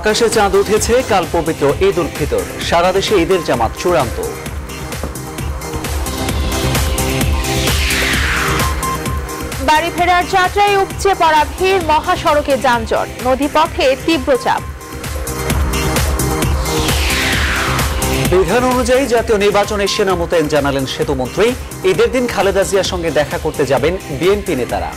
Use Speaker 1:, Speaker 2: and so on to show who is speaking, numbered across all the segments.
Speaker 1: আকাশে চাঁদ উঠেছে, কাল পবিত্র ঈদ উল ফিতর। সারা দেশে ঈদের জামাত চূড়ান্ত।
Speaker 2: বাড়ি ফেরার যাত্রায় উপচে পড়া ভিড়, মহাসড়কে যানজট, নদীপথে তীব্র চাপ।
Speaker 1: বিধান অনুযায়ী জাতীয় নির্বাচনে সেনা মোতায়েন জানালেন সেতুমন্ত্রী। ঈদের দিন খালেদা জিয়ার সঙ্গে দেখা করতে যাবেন বিএনপি নেতারা।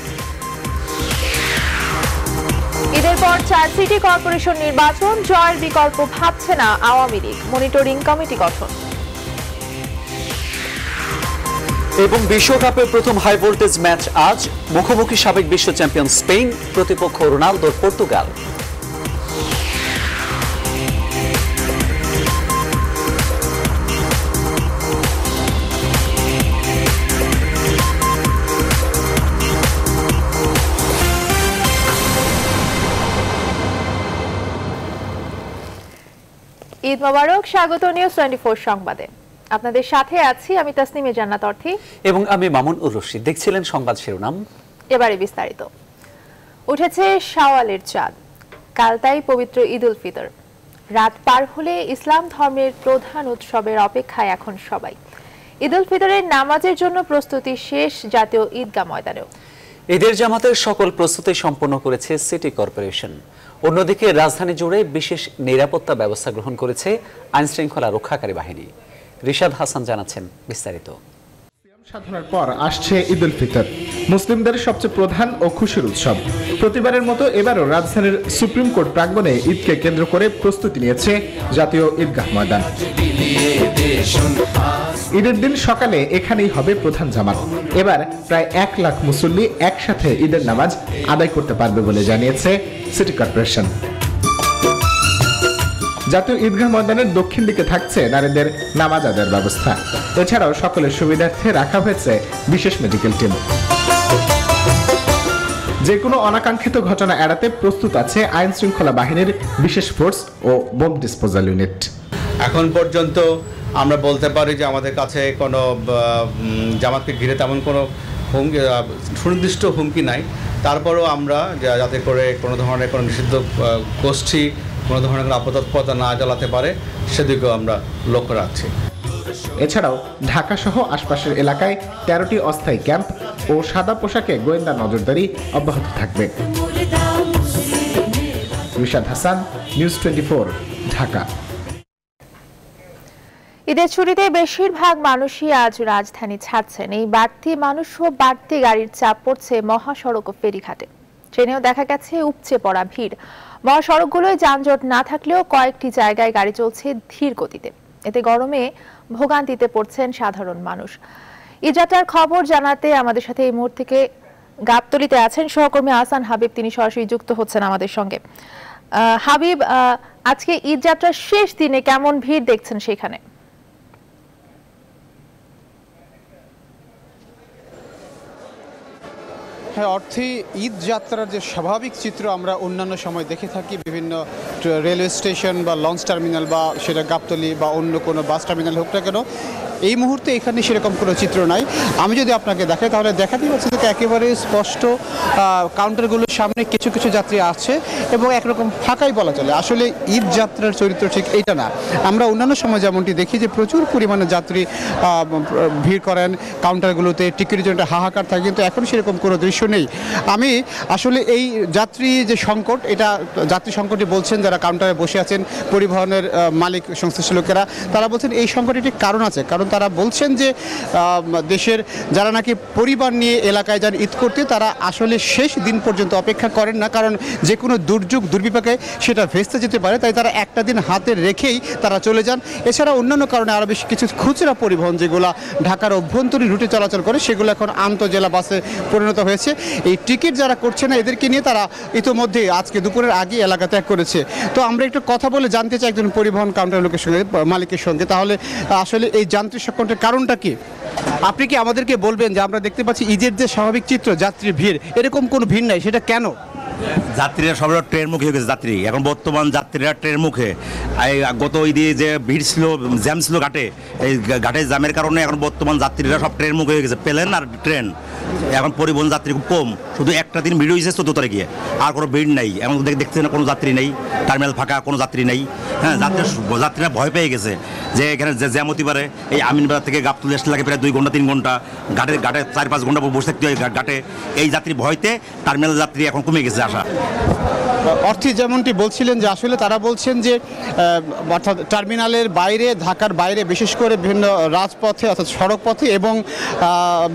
Speaker 2: ঈদের পর 4 সিটি কর্পোরেশন নির্বাচন, জয়ের বিকল্প ভাবছে না আওয়ামী লীগ, মনিটরিং কমিটি গঠন।
Speaker 1: এবং বিশ্বকাপের প্রথম হাই ভোল্টেজ ম্যাচ আজ, মুখোমুখি সাবেক বিশ্ব চ্যাম্পিয়ন স্পেন, প্রতিপক্ষ রোনালদোর পর্তুগাল।
Speaker 2: ঈদ মোবারক, স্বাগত নিউজ 24 সংবাদে। আপনাদের সাথে আছি আমি তাসনিমে জান্নাত অর্থী
Speaker 1: এবং আমি মামুন উর রশিদ। দেখছিলেন সংবাদ শিরোনাম,
Speaker 2: এবারে বিস্তারিত। উঠেছে শাওয়ালের চাঁদ, কাল তাই পবিত্র ঈদ উল ফিতর। রাত পার হলে ইসলাম ধর্মের প্রধান উৎসবের অপেক্ষায় এখন সবাই। ঈদ উল ফিতরের নামাজের জন্য প্রস্তুতি শেষ জাতীয় ঈদগাহ ময়দানেও।
Speaker 1: ঈদের জামাতের সকল প্রস্তুতি সম্পন্ন করেছে সিটি কর্পোরেশন। অন্যদিকে রাজধানী জুড়ে বিশেষ নিরাপত্তা ব্যবস্থা গ্রহণ করেছে আইন শৃঙ্খলা রক্ষাকারী বাহিনী। রিশাদ হাসান জানাচ্ছেন বিস্তারিত।
Speaker 3: সাধনার পর আসছে ঈদ উল ফিতর, মুসলিমদের সবচেয়ে প্রধান ও খুশির উৎসব। প্রতিবারের মতো এবারও রাজধানীর সুপ্রিম কোর্ট প্রাঙ্গণে ঈদকে কেন্দ্র করে প্রস্তুতি নিয়েছে জাতীয় ঈদগাহ ময়দান। ঈদের দিন সকালে এখানেই হবে প্রধান জামাত। এবার প্রায় 1 লাখ মুসল্লি একসাথে ঈদের নামাজ আদায় করতে পারবে বলে জানিয়েছে সিটি কর্পোরেশন। জাতীয় ঈদগাহ ময়দানের দক্ষিণ দিকে থাকছে নারীদের নামাজ আদায়ের ব্যবস্থা। এছাড়াও সকলের সুবিধার্থে রাখা হয়েছে বিশেষ মেডিকেল টিম। যে কোনো অনাকাঙ্ক্ষিত ঘটনা এড়াতে প্রস্তুত আছে আইন শৃঙ্খলা বাহিনীর বিশেষ ফোর্স ও বোম ডিসপোজাল ইউনিট।
Speaker 4: এখন পর্যন্ত আমরা বলতে পারি যে আমাদের কাছে কোনো জামাতকে ঘিরে তেমন কোনো সুনির্দিষ্ট হুমকি নাই। তারপরেও আমরা যাতে করে কোনো ধরনের কোনো নিষিদ্ধ গোষ্ঠী কোনো ধরনের আপদতৎপরতা না জ্বালাতে পারে সেদিকেও আমরা লক্ষ্য রাখছি।
Speaker 3: এছাড়াও ঢাকা সহ আশপাশের এলাকায় 13টি অস্থায়ী ক্যাম্প ও সাদা পোশাকে গোয়েন্দা নজরদারি অব্যাহত থাকবে। রিশাদ হাসান, নিউজ 24, ঢাকা।
Speaker 2: ঈদের ছুটিতে বেশিরভাগ মানুষই আজ রাজধানী ছাড়ছেন। এই বাড়তি মানুষ ও বাড়তি গাড়ির চাপ পড়ছে মহাসড়ক ও ফেরিঘাটে। ট্রেনেও দেখা গেছে উপচে পড়া ভিড়। মহাসড়কগুলোয় যানজট না থাকলেও কয়েকটি জায়গায় গাড়ি চলছে ধীর গতিতে। এতে গরমে ভোগান্তিতে পড়ছেন সাধারণ মানুষ। ঈদযাত্রার খবর জানাতে আমাদের সাথে এই মুহূর্তে থেকে গাবতলীতে আছেন সহকর্মী আহসান হাবিব, তিনি সরাসরি যুক্ত হচ্ছেন আমাদের সঙ্গে। হাবিব, আজকে ঈদযাত্রার শেষ দিনে কেমন ভিড় দেখছেন সেখানে?
Speaker 5: হ্যাঁ, অর্থে ঈদ যাত্রার যে স্বাভাবিক চিত্র আমরা অন্যান্য সময় দেখে থাকি বিভিন্ন রেলওয়ে স্টেশন বা লঞ্চ টার্মিনাল বা সেটা গাবতলী বা অন্য কোনো বাস টার্মিনাল হোক না কেন, এই মুহূর্তে এখানে সেরকম কোনো চিত্র নাই। আমি যদি আপনাকে দেখাই তাহলে দেখাতেই পাচ্ছি যে একেবারে স্পষ্ট কাউন্টারগুলোর সামনে কিছু কিছু যাত্রী আছে এবং একরকম ফাঁকাই বলা চলে। আসলে ঈদ যাত্রার চরিত্র ঠিক এইটা না। আমরা অন্যান্য সময় যেমনটি দেখি যে প্রচুর পরিমাণে যাত্রী ভিড় করেন কাউন্টারগুলোতে, টিকিটের জন্য হাহাকার থাকে, কিন্তু এখন সেরকম কোনো দৃশ্য নেই। আমি আসলে এই যাত্রী যে সংকট, এটা যাত্রী সংকটই বলছেন যারা কাউন্টারে বসে আছেন পরিবহনের মালিক সংশ্লিষ্ট লোকেরা। তারা বলছেন এই সংকটের একটি কারণ আছে, কারণ তারা বলছেন যে দেশের যারা নাকি পরিবার নিয়ে এলাকায় যান ঈদ করতে, তারা আসলে শেষ দিন পর্যন্ত অপেক্ষা করেন না, কারণ যে কোনো দুর্যোগ দুর্বিপাকে সেটা ভেস্তে যেতে পারে, তাই তারা একটা দিন হাতে রেখেই তারা চলে যান। এছাড়া অন্যান্য কারণে আরও বেশ কিছু খুচরা পরিবহন যেগুলো ঢাকার অভ্যন্তরীণ রুটে চলাচল করে সেগুলো এখন আন্তঃজেলা বাসে পরিণত হয়েছে। এই টিকিট যারা করছে না এদেরকে নিয়ে তারা ইতোমধ্যে আজকে দুপুরের আগে এলাকা ত্যাগ করেছে। তো আমরা একটু কথা বলে জানতে চাই একজন পরিবহন কাউন্টার লোকের সঙ্গে, মালিকের সঙ্গে, তাহলে আসলে এই যান্ত্রিক সংকটের কারণটা কি? আপনি কি আমাদেরকে বলবেন যে আমরা দেখতে পাচ্ছি ঈদের যে স্বাভাবিক চিত্র যাত্রীর ভিড়, এরকম কোনো ভিড় নাই, সেটা কেন?
Speaker 6: যাত্রীরা সবাই ট্রেনমুখী হয়ে গেছে। যাত্রী এখন বর্তমান যাত্রী যাত্রীরা ট্রেনের মুখে গত ঈদে যে ভিড় ছিল, জ্যাম ছিল ঘাটে, এই ঘাটে জ্যামের কারণে এখন বর্তমান যাত্রীরা সব ট্রেনের মুখে হয়ে গেছে, প্লেন আর ট্রেন। এখন পরিবহন যাত্রী খুব কম, শুধু একটা দিন ভিড় হয়েছে 14 তারিখে, আর কোনো ভিড় নেই। এখন দেখতে না কোনো যাত্রী নেই, টার্মিনাল ফাঁকা, কোনো যাত্রী নেই। হ্যাঁ, যাত্রীরা ভয় পেয়ে গেছে যে এখানে জ্যাম হতে পারে। এই আমিনবাজার থেকে গাবতলী আসতে লাগে প্রায় 2 ঘন্টা 3 ঘন্টা, ঘাটে 4-5 ঘন্টা বসে থাকতে হয় ঘাটে। এই যাত্রী ভয়তে টার্মিনাল যাত্রী এখন কমে গেছে আসা।
Speaker 5: অর্থী যেমনটি বলছিলেন যে আসলে তারা বলছেন যে অর্থাৎ টার্মিনালের বাইরে, ঢাকার বাইরে বিশেষ করে বিভিন্ন রাজপথে অর্থাৎ সড়ক পথে এবং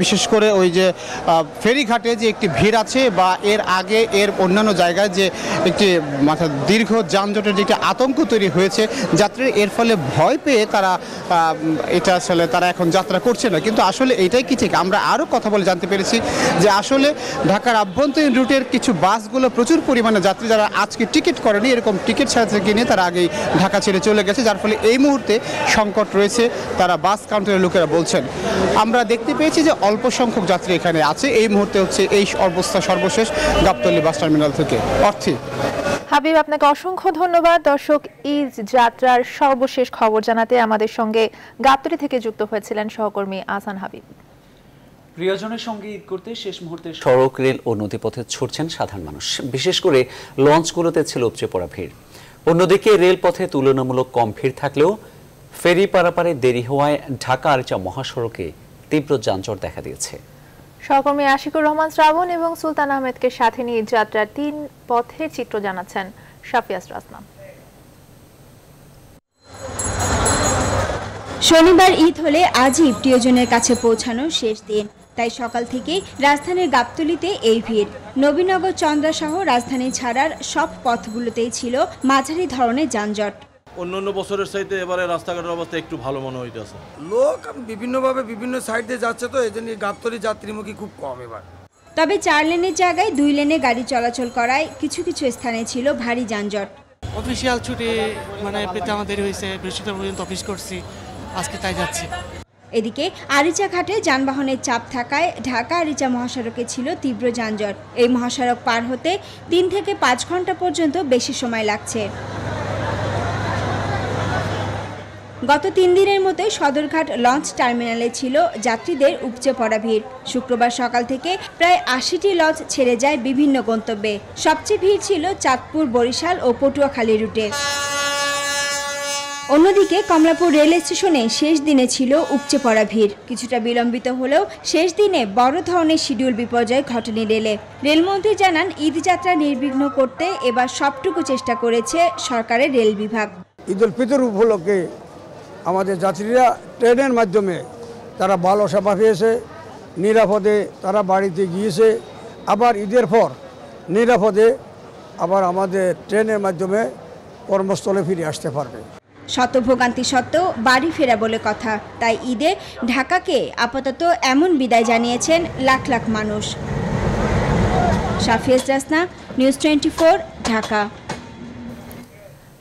Speaker 5: বিশেষ করে ওই যে ফেরিঘাটে যে একটি ভিড় আছে বা এর আগে এর অন্যান্য জায়গায় যে একটি অর্থাৎ দীর্ঘ যানজটের যে একটি আতঙ্ক তৈরি হয়েছে যাত্রীরা, এর ফলে ভয় পেয়ে তারা এটা আসলে তারা এখন যাত্রা করছে না। কিন্তু আসলে এটাই কি ঠিক? আমরা আরও কথা বলে জানতে পেরেছি যে আসলে ঢাকার আভ্যন্তরীণ রুটের কিছু বাসগুলো প্রচুর পরিমাণে যাত্রী যারা আজকে টিকিট করেনি, এরকম টিকিট ছাড়া থেকে নিয়ে তারা আগেই ঢাকা ছেড়ে চলে গেছে, যার ফলে এই মুহূর্তে সংকট রয়েছে, তারা বাস কাউন্টারের লোকেরা বলছেন। আমরা দেখতে পেয়েছি যে অল্প সংখ্যক যাত্রী এখানে আছে। এই মুহূর্তে হচ্ছে এই অবস্থা সর্বশেষ গাবতলী বাস টার্মিনাল থেকে। অর্থী।
Speaker 2: হাবিব, আপনাকে অসংখ্য ধন্যবাদ। দর্শক, ঈদ যাত্রার সর্বশেষ খবর জানাতে আমাদের সঙ্গে গাবতলী থেকে যুক্ত হয়েছিলেন সহকর্মী আহসান হাবিব।
Speaker 1: প্রিয়জনের সঙ্গে ঈদ করতে শেষ মুহূর্তে সড়ক, রেল ও নদীপথে ছুটছেন সাধারণ মানুষ। বিশেষ করে লঞ্চগুলোতে ছিল উপচে পড়া ভিড়। অন্যদিকে রেলপথে তুলনামূলক কম ভিড় থাকলেও ফেরি পারাপারে দেরি হওয়ায় ঢাকা আরিচা মহাসড়কে তীব্র যানজট দেখা দিয়েছে।
Speaker 2: সহকর্মী আশিকুর রহমান শ্রাবণ এবং সুলতান আহমেদকে সাথে নিয়ে যাত্রার 3 পথের চিত্র জানাচ্ছেন শাফিয়াস রাজনা।
Speaker 7: শনিবার ঈদ হলে আজই প্রিয়জনের কাছে পৌঁছানো শেষ দিন, তাই সকাল থেকেই রাজধানীর গাবতলীতে এই ভিড়। নবীনগর, চন্দ্রা সহ রাজধানী ছাড়ার সব পথগুলোতেই ছিল মাঝারি ধরনের যানজট।
Speaker 8: অন্যান্য বছরের চাইতে এবারে রাস্তাঘাটের অবস্থা একটু ভালো মনে হইতেছে।
Speaker 9: লোক বিভিন্নভাবে বিভিন্ন সাইড দিয়ে যাচ্ছে, তো এই জন্য গাবতলী যাত্রীমুখী খুব কম এবার।
Speaker 7: তবে 4 লেনের জায়গায় 2 লেনে গাড়ি চলাচল করায় কিছু কিছু স্থানে ছিল ভারী যানজট।
Speaker 10: অফিসিয়াল ছুটি পেতে আমাদের হয়েছে, বৃহস্পতিবার পর্যন্ত অফিস করছি, আজকে তাই যাচ্ছি।
Speaker 7: এদিকে আরিচা ঘাটে যানবাহনের চাপ থাকায় ঢাকা আরিচা মহাসড়কে ছিল তীব্র যানজট। এই মহাসড়ক পার হতে 3 থেকে 5 ঘন্টা পর্যন্ত বেশি সময় লাগছে। গত 3 দিনের মতোই সদরঘাট লঞ্চ টার্মিনালে ছিল যাত্রীদের উপচে পড়া ভিড়। শুক্রবার সকাল থেকে প্রায় 80টি লঞ্চ ছেড়ে যায় বিভিন্ন গন্তব্যে। সবচেয়ে ভিড় ছিল চাঁদপুর, বরিশাল ও পটুয়াখালী রুটে। অন্যদিকে কমলাপুর রেল স্টেশনে শেষ দিনে ছিল উপচে পড়া ভিড়। কিছুটা বিলম্বিত হলেও শেষ দিনে বড় ধরনের শিডিউল বিপর্যয় ঘটেনি রেলে। রেলমন্ত্রী জানান, ঈদ যাত্রা নির্বিঘ্ন করতে এবার সবটুকু চেষ্টা করেছে সরকারের রেল বিভাগ।
Speaker 9: ঈদ উল ফিতর উপলক্ষে আমাদের যাত্রীরা ট্রেনের মাধ্যমে তারা ভালো সেবা পেয়েছে, নিরাপদে তারা বাড়িতে গিয়েছে। আবার ঈদের পর নিরাপদে আবার আমাদের ট্রেনের মাধ্যমে কর্মস্থলে ফিরে আসতে পারবে।
Speaker 7: শতভোগান্তি সত্ত্বেও বাড়ি ফেরা বলে কথা, তাই ঈদে ঢাকাকে আপাতত এমন বিদায় জানিয়েছেন লাখ লাখ মানুষ। শাফিয়াস রাসনা, নিউজ 24, ঢাকা।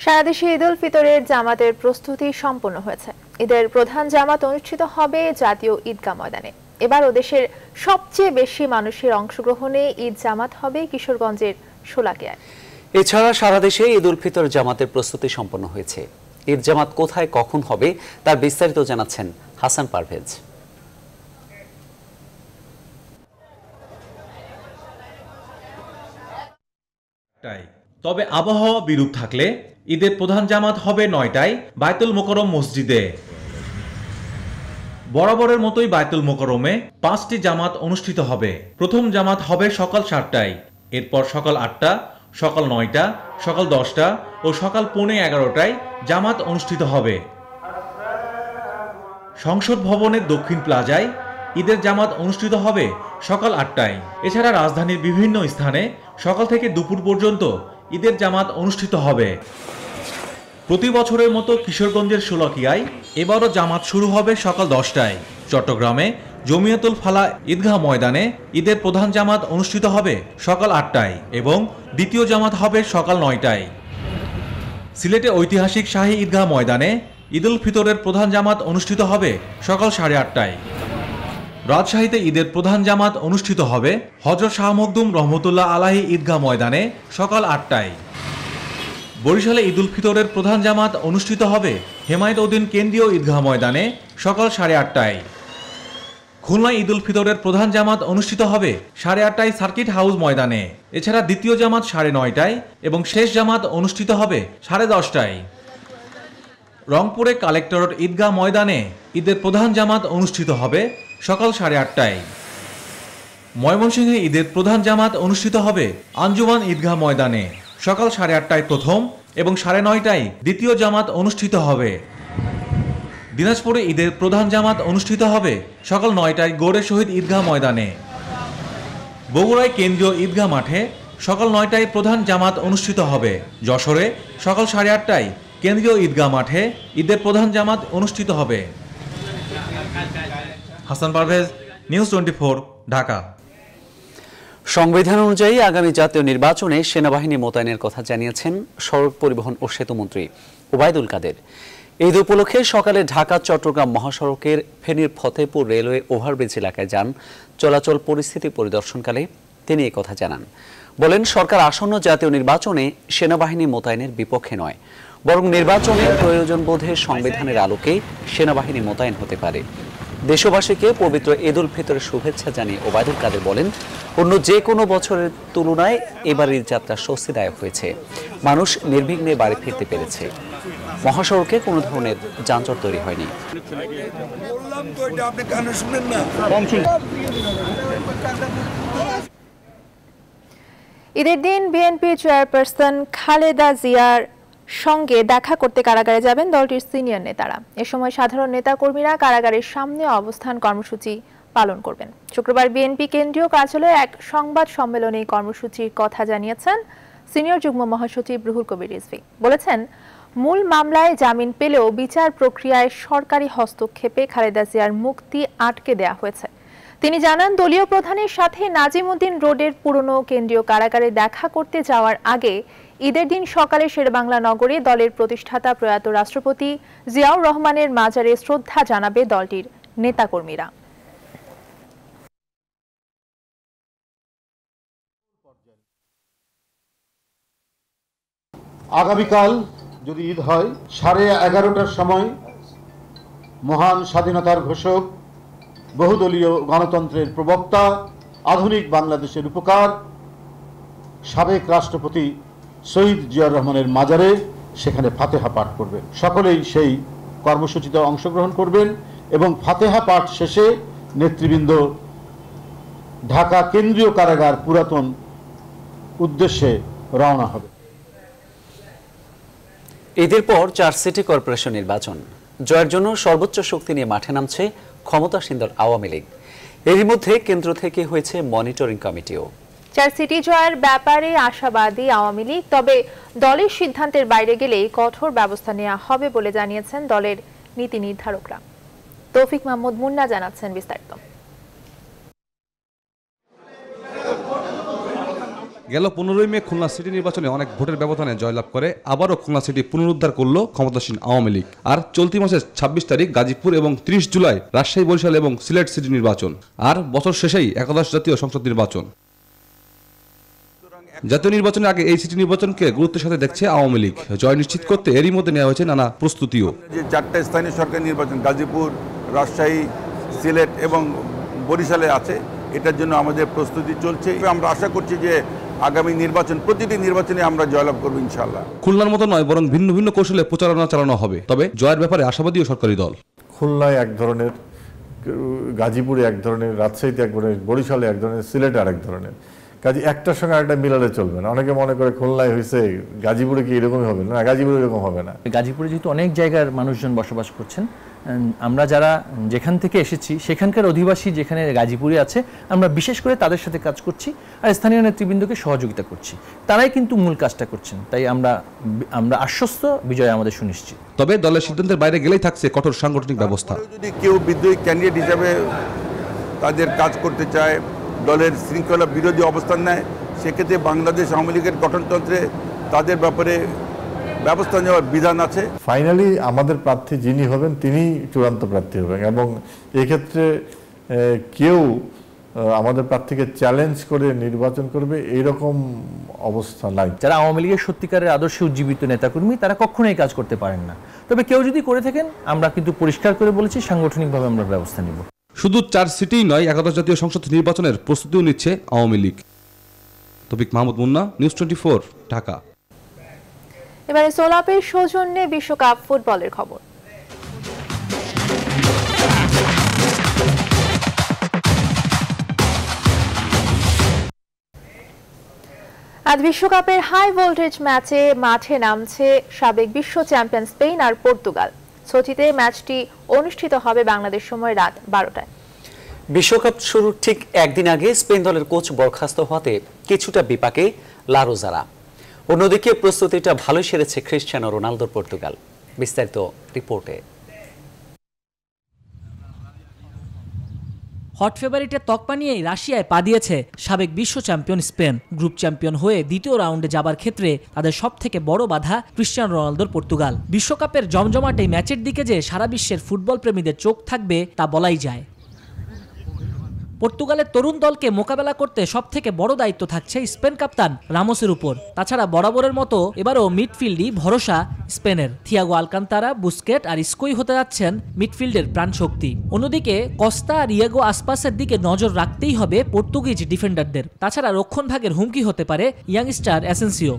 Speaker 2: সারা দেশে ঈদ উল ফিতরের জামাতের প্রস্তুতি সম্পন্ন হয়েছে। ঈদের প্রধান জামাত অনুষ্ঠিত হবে জাতীয় ঈদগাহ ময়দানে। এবারও দেশের সবচেয়ে বেশি মানুষের অংশগ্রহণে ঈদ জামাত হবে কিশোরগঞ্জের শোলাকিয়ায়।
Speaker 1: এছাড়া সারা দেশে ঈদ উল ফিতর জামাতের প্রস্তুতি সম্পন্ন হয়েছে। ঈদ জামাত কোথায় কখন হবে তার বিস্তারিত জানাচ্ছেন হাসান পারভেজ।
Speaker 11: তবে আবহাওয়া বিরূপ থাকলে ঈদের প্রধান জামাত হবে 9টায় বায়তুল মোকাররম মসজিদে। বরাবরের মতোই বায়তুল মোকাররমে 5টি জামাত অনুষ্ঠিত হবে। প্রথম জামাত হবে সকাল 7টায়, এরপর সকাল 8টা, সকাল 9টা, সকাল 10টা ও সকাল 11:15টায় জামাত অনুষ্ঠিত হবে। সংসদ ভবনের দক্ষিণ প্লাজায় ঈদের জামাত অনুষ্ঠিত হবে সকাল 8টায়। এছাড়া রাজধানীর বিভিন্ন স্থানে সকাল থেকে দুপুর পর্যন্ত ঈদের জামাত অনুষ্ঠিত হবে। প্রতি বছরের মতো কিশোরগঞ্জের শোলাকিয়ায় এবারও জামাত শুরু হবে সকাল 10টায়। চট্টগ্রামে জমিয়াতুল ফালা ঈদগাহ ময়দানে ঈদের প্রধান জামাত অনুষ্ঠিত হবে সকাল 8টায় এবং দ্বিতীয় জামাত হবে সকাল 9টায়। সিলেটে ঐতিহাসিক শাহী ঈদগাহ ময়দানে ঈদ উল ফিতরের প্রধান জামাত অনুষ্ঠিত হবে সকাল 8:30টায়। রাজশাহীতে ঈদের প্রধান জামাত অনুষ্ঠিত হবে হযরত শাহ মখদুম রহমতুল্লাহ আলাহি ঈদগাহ ময়দানে সকাল 8টায়। বরিশালে ঈদ উল ফিতরের প্রধান জামাত অনুষ্ঠিত হবে হেমায়েতউদ্দিন কেন্দ্রীয় ঈদগাহ ময়দানে সকাল 8:30টায়। খুলনায় ঈদ উল ফিতরের প্রধান জামাত অনুষ্ঠিত হবে 8:30টায় সার্কিট হাউস ময়দানে। এছাড়া দ্বিতীয় জামাত 9:30টায় এবং শেষ জামাত অনুষ্ঠিত হবে 10:30টায়। রংপুরে কালেক্টরেট ঈদগাহ ময়দানে ঈদের প্রধান জামাত অনুষ্ঠিত হবে সকাল 8:30টায়। ময়মনসিংহে ঈদের প্রধান জামাত অনুষ্ঠিত হবে আঞ্জুমান ঈদগাহ ময়দানে সকাল 8:30টায় প্রথম এবং 9:30টায় দ্বিতীয় জামাত অনুষ্ঠিত হবে। দিনাজপুরে ঈদের প্রধান জামাত অনুষ্ঠিত হবে সকাল 9টায় গৌড়ে শহীদ ঈদগাহ ময়দানে। বগুড়ায় কেন্দ্রীয় ঈদগাহ মাঠে সকাল 9টায় প্রধান জামাত অনুষ্ঠিত হবে। যশোরে সকাল 8:30টায় কেন্দ্রীয় ঈদগাহ মাঠে ঈদের প্রধান জামাত অনুষ্ঠিত হবে। হাসান পারভেজ, নিউজ 24, ঢাকা।
Speaker 1: সংবিধান অনুযায়ী আগামী জাতীয় নির্বাচনে সেনাবাহিনী মোতায়েনের কথা জানিয়েছেন সড়ক পরিবহন ও সেতুমন্ত্রী ওবায়দুল কাদের। ঈদ উপলক্ষে সকালে ঢাকা চট্টগ্রাম মহাসড়কের ফেনীর ফতেপুর রেলওয়ে ওভারব্রিজ এলাকায় যান চলাচল পরিস্থিতি পরিদর্শনকালে তিনি এই কথা জানান। বলেন, সরকার আসন্ন জাতীয় নির্বাচনে সেনাবাহিনী মোতায়েনের বিপক্ষে নয়, বরং নির্বাচনের প্রয়োজন বোধে সংবিধানের আলোকে সেনাবাহিনী মোতায়েন হতে পারে। দেশবাসীকে পবিত্র ঈদ উল ফিতরের শুভেচ্ছা জানিয়ে ওবায়দুল কাদের বলেন, অন্য যে কোনো বছরের তুলনায় এবারের যাত্রা স্বস্তিদায়ক হয়েছে। মানুষ নির্বিঘ্নে বাড়ি ফিরতে পেরেছে। মহাসড়কে কোনো ধরনের যানজট তৈরি হয়নি।
Speaker 2: ঈদের দিন বিএনপি চেয়ারপারসন খালেদা জিয়ার সঙ্গে দেখা করতে কারাগারে যাবেন দলটির সিনিয়র নেতারা। এ সময় সাধারণ নেতাকর্মীরা কারাগারের সামনে অবস্থান কর্মসূচি পালন করবেন। শুক্রবার বিএনপি কেন্দ্রীয় কার্যালয়ে এক সংবাদ সম্মেলনে কর্মসূচির কথা জানিয়েছেন সিনিয়র যুগ্ম মহাসচিব রুহুল কবির রিজভী। বলেছেন, মূল মামলায় জামিন পেলেও বিচার প্রক্রিয়ায় সরকারি হস্তক্ষেপে খালেদা জিয়ার মুক্তি আটকে দেয়া হয়েছে। তিনি জানান, দলীয় প্রধানের সাথে নাজিমউদ্দিন রোডের পুরনো কেন্দ্রীয় কারাগারে দেখা করতে যাওয়ার আগে ঈদের দিন সকালে শেরেবাংলা নগরে দলের প্রতিষ্ঠাতা প্রয়াত রাষ্ট্রপতি জিয়াউর রহমানের মাজারে শ্রদ্ধা জানাবে দলটির নেতাকর্মীরা।
Speaker 12: আগামীকাল যদি ঈদ হয় 11:30টার সময় মহান স্বাধীনতার ঘোষক, বহুদলীয় গণতন্ত্রের প্রবক্তা, আধুনিক বাংলাদেশের উপকার, সাবেক রাষ্ট্রপতি শহীদ জিয়াউর রহমানের মাজারে সেখানে ফাতেহা পাঠ করবেন। সকলেই সেই কর্মসূচিতে অংশগ্রহণ করবেন এবং ফাতেহা পাঠ শেষে নেতৃবৃন্দ ঢাকা কেন্দ্রীয় কারাগার পুরাতন উদ্দেশ্যে রওনা হবে।
Speaker 1: ঈদের পর 4 সিটি কর্পোরেশন নির্বাচন। জয়ের জন্য সর্বোচ্চ শক্তি নিয়ে মাঠে নামছে ক্ষমতাসীন দল আওয়ামী লীগ। এরই মধ্যে কেন্দ্র থেকে হয়েছে মনিটরিং কমিটিও।
Speaker 2: 4 সিটি জয়ের ব্যাপারে আশাবাদী আওয়ামী লীগ, তবে দলের সিদ্ধান্তের বাইরে গেলেই কঠোর ব্যবস্থা নেওয়া হবে বলে জানিয়েছেন দলের নীতি নির্ধারকরা। তৌফিক মাহমুদ মুন্না জানাচ্ছেন বিস্তারিত।
Speaker 13: গেল 15 মে খুলনা সিটি নির্বাচনে অনেক ভোটের ব্যবধানে জয়লাভ করে আবারও খুলনা সিটি পুনরুদ্ধার করল ক্ষমতাসীন আওয়ামী লীগ। আর চলতি মাসের 26 তারিখ গাজীপুর এবং 30 জুলাই রাজশাহী, বরিশাল এবং সিলেট সিটি নির্বাচন। আর বছর শেষেই একাদশ জাতীয় সংসদ নির্বাচন। জাতীয় নির্বাচনের আগে এই সিটি নির্বাচনকে গুরুত্বের সাথে দেখছে আওয়ামী লীগ। জয় নিশ্চিত করতে এরই মধ্যে নেওয়া হয়েছে নানা প্রস্তুতিও।
Speaker 14: যে 4টা স্থানীয় সরকার নির্বাচন গাজীপুর, রাজশাহী, সিলেট এবং বরিশালে আছে, এটার জন্য আমাদের প্রস্তুতি চলছে। আমরা আশা করছি যে আগামী নির্বাচন, প্রতিটি নির্বাচনে আমরা জয়লাভ করব ইনশাআল্লাহ।
Speaker 13: খুলনার মতো নয়, বরং ভিন্ন ভিন্ন কৌশলে প্রচারণা চালানো হবে। তবে জয়ের ব্যাপারে আশাবাদী সরকারি দল।
Speaker 15: খুলনায় এক ধরনের, গাজীপুরে এক ধরনের, রাজশাহীতে এক ধরনের, বরিশালে এক ধরনের, সিলেটে আরেক ধরনের। কাজে একটার সঙ্গে আরেকটা মিলালে চলবে না। অনেকে মনে করে খুলনায় হয়েছে, গাজীপুরে কি এরকমই হবে না? গাজীপুরে এরকম হবে না।
Speaker 16: গাজীপুরে যেহেতু অনেক জায়গার মানুষজন বসবাস করছেন, আমরা যারা যেখান থেকে এসেছি সেখানকার অধিবাসী যেখানে গাজীপুরে আছে, আমরা বিশেষ করে তাদের সাথে কাজ করছি আর স্থানীয় নেতৃবৃন্দকে সহযোগিতা করছি। তারাই কিন্তু মূল কাজটা করছেন। তাই আমরা আশ্বস্ত, বিজয় আমাদের সুনিশ্চিত।
Speaker 13: তবে দলের সিদ্ধান্তের বাইরে গেলেই থাকছে কঠোর সাংগঠনিক ব্যবস্থা।
Speaker 14: যদি কেউ বিদ্রোহী ক্যান্ডিডেট হিসাবে তাদের কাজ করতে চায়, দলের শৃঙ্খলা বিরোধী অবস্থান নেয়, সেক্ষেত্রে বাংলাদেশ আওয়ামী লীগের গঠনতন্ত্রে তাদের ব্যাপারে ব্যবস্থা নেওয়ার বিধান আছে।
Speaker 15: ফাইনালি আমাদের প্রার্থী যিনি হবেন তিনি চূড়ান্ত প্রার্থী হবেন এবং এক্ষেত্রে কেউ আমাদের প্রার্থীকে চ্যালেঞ্জ করে নির্বাচন করবে এইরকম অবস্থা নাই।
Speaker 16: যারা আওয়ামী লীগের সত্যিকারের আদর্শে উজ্জীবিত নেতাকর্মী তারা কখনোই কাজ করতে পারেন না। তবে কেউ যদি করে থাকেন আমরা কিন্তু পরিষ্কার করে বলেছি সাংগঠনিকভাবে আমরা ব্যবস্থা নিব।
Speaker 13: শুধু 4 সিটেই নয়, একাদশ জাতীয় সংসদ নির্বাচনের প্রস্তুতিও নিচ্ছে আওয়ামী লীগ। তৌফিক মাহমুদ মুন্না, নিউজ 24, ঢাকা।
Speaker 2: এবারে সোলাপের সৌজন্যে বিশ্বকাপ ফুটবলের খবর। আজ বিশ্বকাপের হাই ভোল্টেজ ম্যাচে মাঠে নামছে সাবেক বিশ্ব চ্যাম্পিয়ন স্পেন আর পর্তুগাল। সোচিতে ম্যাচটি অনুষ্ঠিত হবে বাংলাদেশ সময় রাত 12টায়।
Speaker 1: বিশ্বকাপ শুরুর ঠিক একদিন আগে স্পেন দলের কোচ বরখাস্ত হতে কিছুটা বিপাকে লা রোজারা। অন্যদিকে প্রস্তুতিটা ভালোই সেরেছে ক্রিশ্চিয়ানো রোনালদোর পর্তুগাল। বিস্তারিত রিপোর্টে।
Speaker 17: হট ফেভারিটের তকমা নিয়েই রাশিয়ায় পা দিয়েছে সাবেক বিশ্ব চ্যাম্পিয়ন স্পেন। গ্রুপ চ্যাম্পিয়ন হয়ে দ্বিতীয় রাউন্ডে যাবার ক্ষেত্রে তাদের সবথেকে বড় বাধা ক্রিশ্চিয়ানো রোনালদোর পর্তুগাল। বিশ্বকাপের জমজমাট এই ম্যাচের দিকে যে সারা বিশ্বের ফুটবল প্রেমীদের চোখ থাকবে তা বলাই যায়। পর্তুগালের তরুণ দলকে মোকাবেলা করতে সবথেকে বড় দায়িত্ব থাকছে স্পেন কাপ্তান রামোসের উপর। তাছাড়া বরাবরের মতো এবারও মিডফিল্ডই ভরসা স্পেনের। থিয়াগো আলকান্তারা, বুস্কেট আর ইস্কোই হতে যাচ্ছেন মিডফিল্ডের প্রাণশক্তি। অন্যদিকে কস্তা আর ইয়াগো আসপাসের দিকে নজর রাখতেই হবে পর্তুগিজ ডিফেন্ডারদের। তাছাড়া রক্ষণভাগের হুমকি হতে পারে ইয়াংস্টার অ্যাসেন্সিও।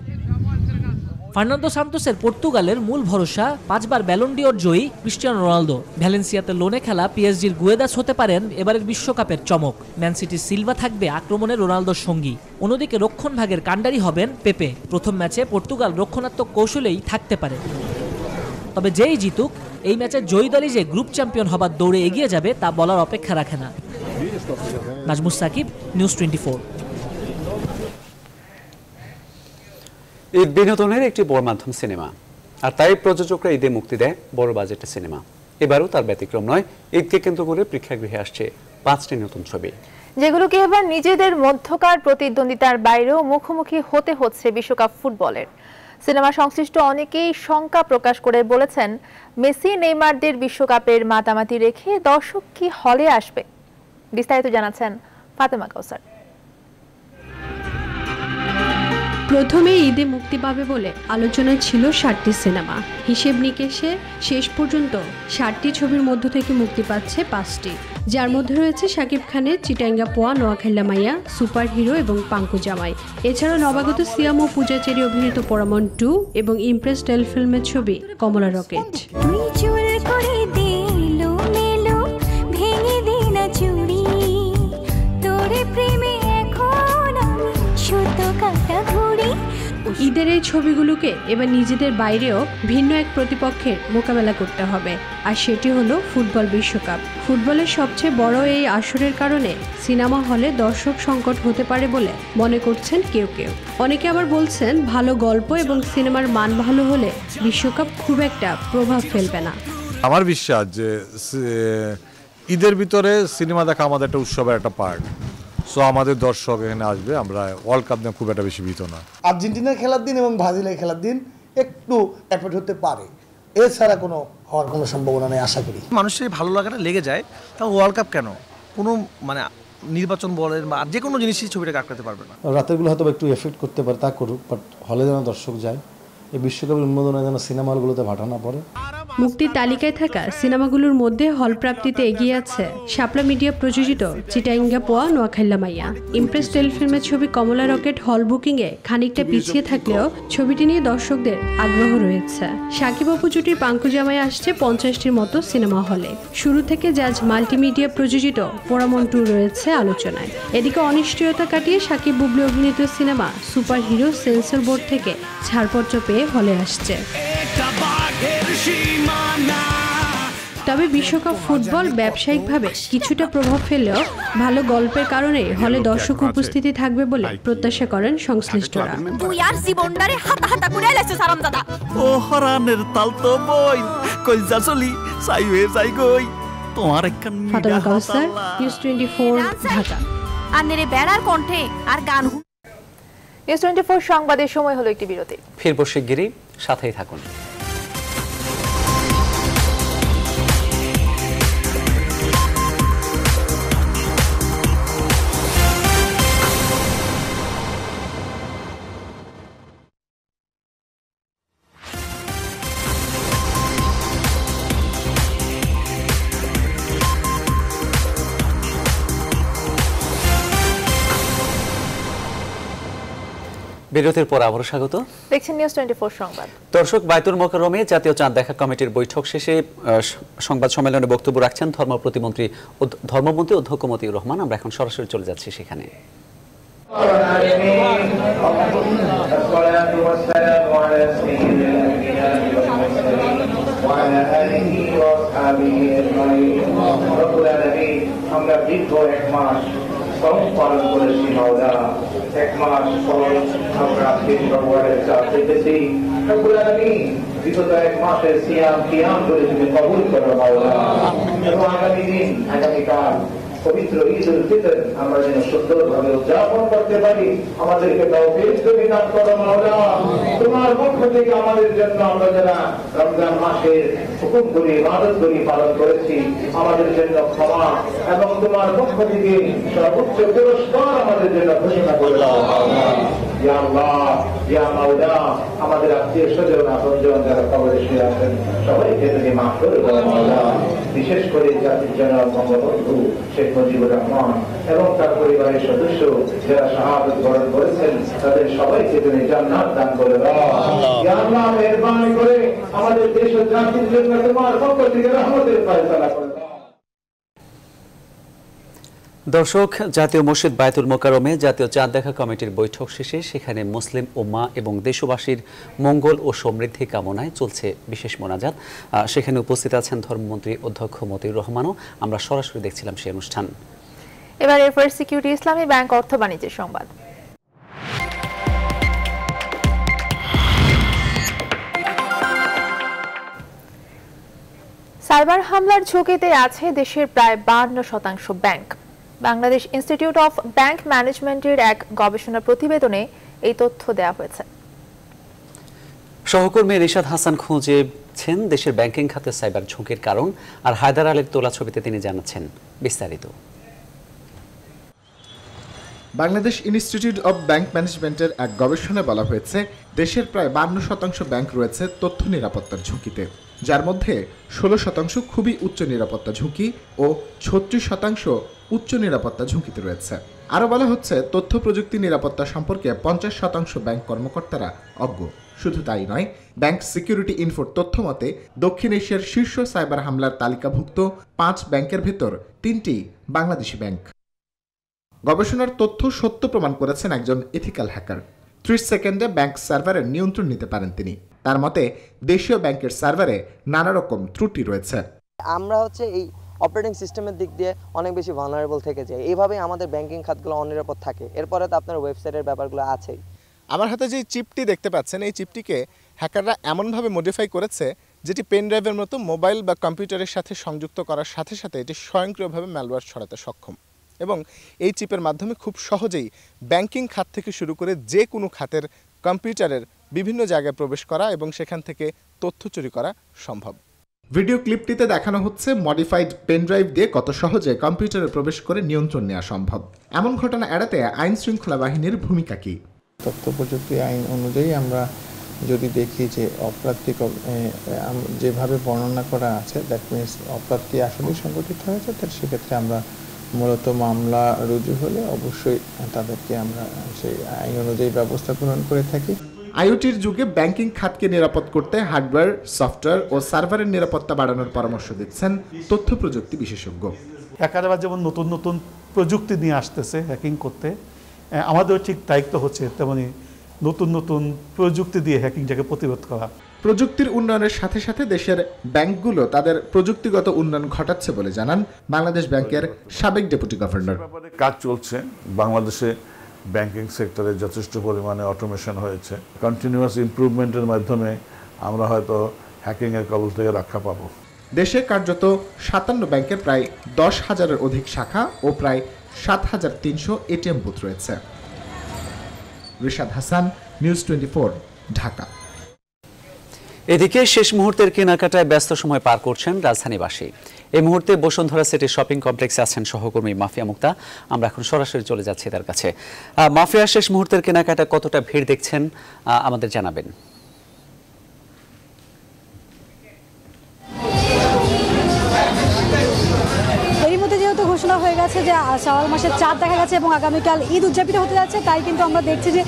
Speaker 17: ফার্নান্দো সান্তোসের পর্তুগালের মূল ভরসা 5 বার ব্যালন ডিওর জয়ী ক্রিশ্চিয়ানো রোনালদো। ভ্যালেন্সিয়াতে লোনে খেলা পিএসজির গুয়েদাস হতে পারেন এবারের বিশ্বকাপের চমক। ম্যান সিটির সিলভা থাকবে আক্রমণে রোনালদোর সঙ্গী। অন্যদিকে রক্ষণভাগের কাণ্ডারি হবেন পেপে। প্রথম ম্যাচে পর্তুগাল রক্ষণাত্মক কৌশলেই থাকতে পারে। তবে যেই জিতুক, এই ম্যাচে জয়ী দলই যে গ্রুপ চ্যাম্পিয়ন হবার দৌড়ে এগিয়ে যাবে তা বলার অপেক্ষা রাখে না। নাজমুস সাকিব, নিউজ 24।
Speaker 1: ঈদ বিনোদনের একটি বড় মাধ্যম সিনেমা, আর তাই প্রযোজকরা ঈদে মুক্তি দেয় বড় বাজেটের সিনেমা। এবারও তার ব্যতিক্রম নয়। ঈদকে কেন্দ্র করে প্রেক্ষাগৃহে আসছে 5টি নতুন ছবি,
Speaker 2: যেগুলোকে এবার নিজেদের মধ্যকার প্রতিদ্বন্দ্বিতার বাইরেও মুখোমুখি হতে হচ্ছে বিশ্বকাপ ফুটবলের। সিনেমা সংশ্লিষ্ট অনেকেই শঙ্কা প্রকাশ করে বলেছেন, মেসি নেইমারদের বিশ্বকাপের মাতামাতি রেখে দর্শক কি হলে আসবে? বিস্তারিত জানাচ্ছেন ফাতেমা কাউসার।
Speaker 18: প্রথমে ঈদে মুক্তি পাবে বলে আলোচনায় ছিল 7টি সিনেমা। হিসেব নিকেশে শেষ পর্যন্ত 7টি ছবির মধ্য থেকে মুক্তি পাচ্ছে 5টি, যার মধ্যে রয়েছে শাকিব খানের চিটাঙ্গা পোয়া, নোয়াখাইলা মাইয়া, সুপার হিরো এবং পাঙ্কু জামাই। এছাড়াও নবাগত সিয়াম ও পূজা চেরি অভিনীত পোরামন 2 এবং ইমপ্রেস টেলিফিল্মের ছবি কমলা রকেট। ঈদের এই ছবিগুলোকে এবার নিজেদের বাইরেও ভিন্ন এক প্রতিপক্ষের মোকাবেলা করতে হবে, আর সেটি হলো ফুটবল বিশ্বকাপ। ফুটবলের সবচেয়ে বড় এই আসরের কারণে সিনেমা হলে দর্শক সংকট হতে পারে বলে মনে করছেন কেউ কেউ। অনেকে আবার বলছেন, ভালো গল্প এবং সিনেমার মান ভালো হলে বিশ্বকাপ খুব একটা প্রভাব ফেলবে না।
Speaker 19: আমার বিশ্বাস যে ঈদের ভিতরে সিনেমা দেখা আমাদের একটা উৎসবের একটা পার্ট। সো আমাদের দর্শক এখানে আসবে, আমরা ওয়ার্ল্ড কাপ নিয়ে খুব একটা বেশি ভীত না।
Speaker 20: আর্জেন্টিনার খেলার দিন এবং ব্রাজিলের খেলার দিন একটু এফেক্ট হতে পারে, এছাড়া কোনো হওয়ার কোনো সম্ভাবনা নেই আশা করি।
Speaker 21: মানুষের ভালো লাগাটা লেগে যায়, তা ওয়ার্ল্ড কাপ কেন, কোনো মানে নির্বাচন বলেন বা যে কোনো জিনিসই ছবিটাকে আটকাতে পারবে না।
Speaker 20: রাতেরগুলো হয়তো একটু এফেক্ট করতে পারে, তা করুক, বাট হলে যেন দর্শক যায়, এই বিশ্বকাপের উন্মোদনে যেন সিনেমা হলগুলোতে ভাটা না পড়ে।
Speaker 18: মুক্তির তালিকায় থাকা সিনেমাগুলোর মধ্যে হল প্রাপ্তিতে এগিয়ে আছে শাপলা মিডিয়া প্রযোজিত চিটাঙ্গা পোয়া, নোয়াখাইলা মাইয়া। ইমপ্রেস টেলিফিল্মের ছবি কমলা রকেট হল বুকিংয়ে খানিকটা পিছিয়ে থাকলেও ছবিটি নিয়ে দর্শকদের আগ্রহ রয়েছে। শাকিব অপু জুটির পাঙ্কু জামাই আসছে 50টির মতো সিনেমা হলে। শুরু থেকে জাজ মাল্টিমিডিয়া প্রযোজিত পোরামন 2 রয়েছে আলোচনায়। এদিকে অনিশ্চয়তা কাটিয়ে শাকিব বুবলি অভিনীত cinema super hero censor board থেকে ছাড়পত্র পেয়ে হলে আসছে। তবে বিশ্বকাপ ফুটবল ব্যবসায়িকভাবে কিছুটা প্রভাব ফেললেও ভালো গল্পের কারণে হলে দর্শক উপস্থিতি থাকবে বলে প্রত্যাশা করেন সংশ্লিষ্টরা।
Speaker 22: তুই আর জীবনটারে হাতা হাতা করে আইলাছিস হারামজাদা।
Speaker 23: ও হরানের তাল তো বই কইজা চলি চাই হয়ে যাই গই তোমার একখান।
Speaker 18: ফাতেমা কাউসার, নিউজ 24, ঢাকা।
Speaker 22: আনেরে বেড়ার কণ্ঠে আর গান।
Speaker 2: নিউজ 24 সংবাদের সময় হলো একটি বিরতি।
Speaker 1: ফিরবো শিগগিরই, সাথেই থাকুন। বিরতির পর আবারও স্বাগত।
Speaker 2: দেখছেন নিউজ 24 সংবাদ।
Speaker 1: দর্শক, বায়তুল মোকাররমে জাতীয় চাঁদ দেখা কমিটির বৈঠক শেষে সংবাদ সম্মেলনে বক্তব্য রাখছেন ধর্মমন্ত্রী অধ্যক্ষ মতিউর রহমান। আমরা এখন সরাসরি চলে যাচ্ছি সেখানে।
Speaker 3: আমরা দীর্ঘ এক মাস পালন করেছি মাওলা, এক মাস পর আমরা ফেব্রুয়ারির চাঁদ দেখেছি। বিগত এক মাসের সিয়াম কিয়াম করে তুমি কবুল করো মাওলা, এবং আগামী দিন আগামীকাল পবিত্র ঈদ উল ফিতর আমরা যেন সুন্দরভাবে উদযাপন করতে পারি, আমাদেরকে তৌফিক দান করো মাওলা। তোমার পক্ষ থেকে আমাদের জন্য আমরা যারা রমজান মাসের হুকুমগুলি ইবাদতগুলি পালন করেছি, আমাদের জন্য ক্ষমা এবং তোমার পক্ষ থেকে সর্বোচ্চ পুরস্কার আমাদের জন্য ঘোষণা করে দাও ইয়া আল্লাহ, ইয়া মাওলা। আমাদের আত্মীয় স্বজন আপনজন যারা কবরে শুয়ে আছেন সবাইকে তুমি মাফ করে দাও মাওলা। বিশেষ করে জাতির জনক বঙ্গবন্ধু শেখ মুজিবুর রহমান এবং তার পরিবারের সদস্য যারা শাহাদাত বরণ করেছেন তাদের সবাইকে তুমি জান্নাত দান করে দাও ইয়া আল্লাহ। মেহেরবানি করে আমাদের দেশ ও জাতির জন্য তোমার পক্ষ থেকে রহমতের ফয়সালা করে দাও।
Speaker 1: দর্শক, জাতীয় মসজিদ বায়তুল মোকাররমে জাতীয় চাঁদ দেখা কমিটির বৈঠক শেষে সেখানে মুসলিম উম্মাহ এবং দেশবাসীর মঙ্গল ও সমৃদ্ধি কামনায় চলছে বিশেষ মোনাজাত। সেখানে উপস্থিত আছেন ধর্মমন্ত্রী অধ্যক্ষ মতিউর রহমানও। আমরা সরাসরি দেখছিলাম সেই অনুষ্ঠান।
Speaker 2: এবার এফআরএস সিকিউরিটি ইসলামী ব্যাংক অর্থ বাণিজ্যের সংবাদ। সাইবার হামলার ঝুঁকিতে আছে দেশের প্রায় 52% bank. Bangladesh institute of bank ম্যানেজমেন্টের এক গবেষণা প্রতিবেদনে এই তথ্য দেওয়া হয়েছে।
Speaker 1: সহকর্মী রিশাদ হাসান খুঁজেছেন দেশের ব্যাংকিং খাতে সাইবার ঝুঁকির কারণ, আর হায়দার আলীর তোলা ছবিতে তিনি জানাচ্ছেন বিস্তারিত।
Speaker 4: বাংলাদেশ ইনস্টিটিউট অব ব্যাংক ম্যানেজমেন্টের এক গবেষণায় বলা হয়েছে দেশের প্রায় 52% ব্যাংক রয়েছে তথ্য নিরাপত্তার ঝুঁকিতে, যার মধ্যে 16% খুবই উচ্চ নিরাপত্তা ঝুঁকি ও 36% উচ্চ নিরাপত্তা ঝুঁকিতে রয়েছে। আরও বলা হচ্ছে তথ্য প্রযুক্তি নিরাপত্তা সম্পর্কে 50% ব্যাংক কর্মকর্তারা অজ্ঞ। শুধু তাই নয়, ব্যাংক সিকিউরিটি ইনফোর তথ্য মতে দক্ষিণ এশিয়ার শীর্ষ সাইবার হামলার তালিকাভুক্ত 5 ব্যাংকের ভেতর 3টি বাংলাদেশি ব্যাংক। গবেষণার তথ্য সত্য প্রমাণ করেছেন একজন এথিক্যাল হ্যাকার। 30 সেকেন্ডে ব্যাংক সার্ভারের নিয়ন্ত্রণ নিতে পারেন তিনি। তার মতে দেশীয় ব্যাংকের সার্ভারে নানা রকম ত্রুটি রয়েছে।
Speaker 6: আমরা এই অপারেটিং সিস্টেমের দিক দিয়ে অনেক বেশি ভালনারেবল থেকে যায়, এইভাবেই আমাদের ব্যাংকিং খাতগুলো অনিরাপদ থাকে। এরপরে তো আপনার ওয়েবসাইটের ব্যাপারগুলো আছেই।
Speaker 4: আমার হাতে যে চিপটি দেখতে পাচ্ছেন, এই চিপটিকে হ্যাকাররা এমনভাবে মডিফাই করেছে যেটি পেন ড্রাইভের মতো মোবাইল বা কম্পিউটারের সাথে সংযুক্ত করার সাথে সাথে এটি স্বয়ংক্রিয়ভাবে ম্যালওয়্যার ছড়াতে সক্ষম, এবং এই চিপের মাধ্যমে খুব সহজেই ব্যাংকিং খাত থেকে শুরু করে যে কোনো খাতের কম্পিউটারের বিভিন্ন জায়গায় প্রবেশ করা এবং সেখান থেকে তথ্য চুরি করা সম্ভব। ভিডিও ক্লিপটিতে দেখানো হচ্ছে মডিফাইড পেন ড্রাইভ দিয়ে কত সহজে কম্পিউটারে প্রবেশ করে নিয়ন্ত্রণ নেওয়া সম্ভব। এমন ঘটনা এড়াতে আইন শৃঙ্খলা বাহিনীর ভূমিকা কি?
Speaker 24: তথ্য প্রযুক্তি আইন অনুযায়ী আমরা যদি দেখি যে অপ্রাপ্তি যেভাবে বর্ণনা করা আছে, দ্যাট মিনস অপ্রাপ্তি আসলেই সংঘটিত হয়েছে, তাহলে সেক্ষেত্রে আমরা মূলত মামলা রুজু হলে অবশ্যই তাদেরকে আমরা সেই আইন অনুযায়ী ব্যবস্থা গ্রহণ করে থাকি।
Speaker 4: আইওটির যুগে ব্যাংকিং খাতকে নিরাপদ করতে হার্ডওয়্যার, সফটওয়্যার ও সার্ভারের নিরাপত্তা বাড়ানোর পরামর্শ দিচ্ছেন তথ্য প্রযুক্তি বিশেষজ্ঞ।
Speaker 25: হ্যাকাররা যেমন নতুন নতুন প্রযুক্তি নিয়ে আসতেছে হ্যাকিং করতে, আমাদেরও ঠিক দায়িত্ব হচ্ছে তেমনি নতুন নতুন প্রযুক্তি দিয়ে হ্যাকিংটাকে প্রতিরোধ করা।
Speaker 4: প্রযুক্তির উন্নয়নের সাথে সাথে দেশের ব্যাংকগুলো তাদের প্রযুক্তিগত উন্নয়ন ঘটাচ্ছে বলে জানান বাংলাদেশ ব্যাংকের সাবেক ডেপুটি গভর্নর।
Speaker 26: কাজ চলছে, বাংলাদেশে ব্যাংকিং সেক্টরে যথেষ্ট পরিমাণে অটোমেশন হয়েছে। কন্টিনিউয়াস ইমপ্রুভমেন্টের মাধ্যমে আমরা হয়তো হ্যাকিংয়ের কবল থেকে রক্ষা পাবো।
Speaker 4: দেশে কার্যত 57 ব্যাংকের প্রায় 10,000-এর অধিক শাখা ও প্রায় 7,300 এটিএম বুথ রয়েছে। রিশাদ হাসান, নিউজ 24, ঢাকা।
Speaker 1: এদিকে শেষ মুহূর্তের কেনাকাটায় ব্যস্ত সময় পার করছেন রাজধানীবাসী। এই মুহূর্তে বসুন্ধরা সিটি শপিং কমপ্লেক্সে আছেন সহকর্মী মাফিয়া মুক্তা। আমরা এখন সরাসরি চলে যাচ্ছি তার কাছে। মাফিয়া, শেষ মুহূর্তের কেনাকাটা কতটা ভিড় দেখছেন আমাদের জানাবেন।
Speaker 27: ঘোষণা হয়ে গেছে যে শাওয়াল মাসের চাঁদ দেখা গেছে এবং আগামীকাল ঈদ উদযাপিত হতে যাচ্ছে, তাই কিন্তু আমরা দেখছি যে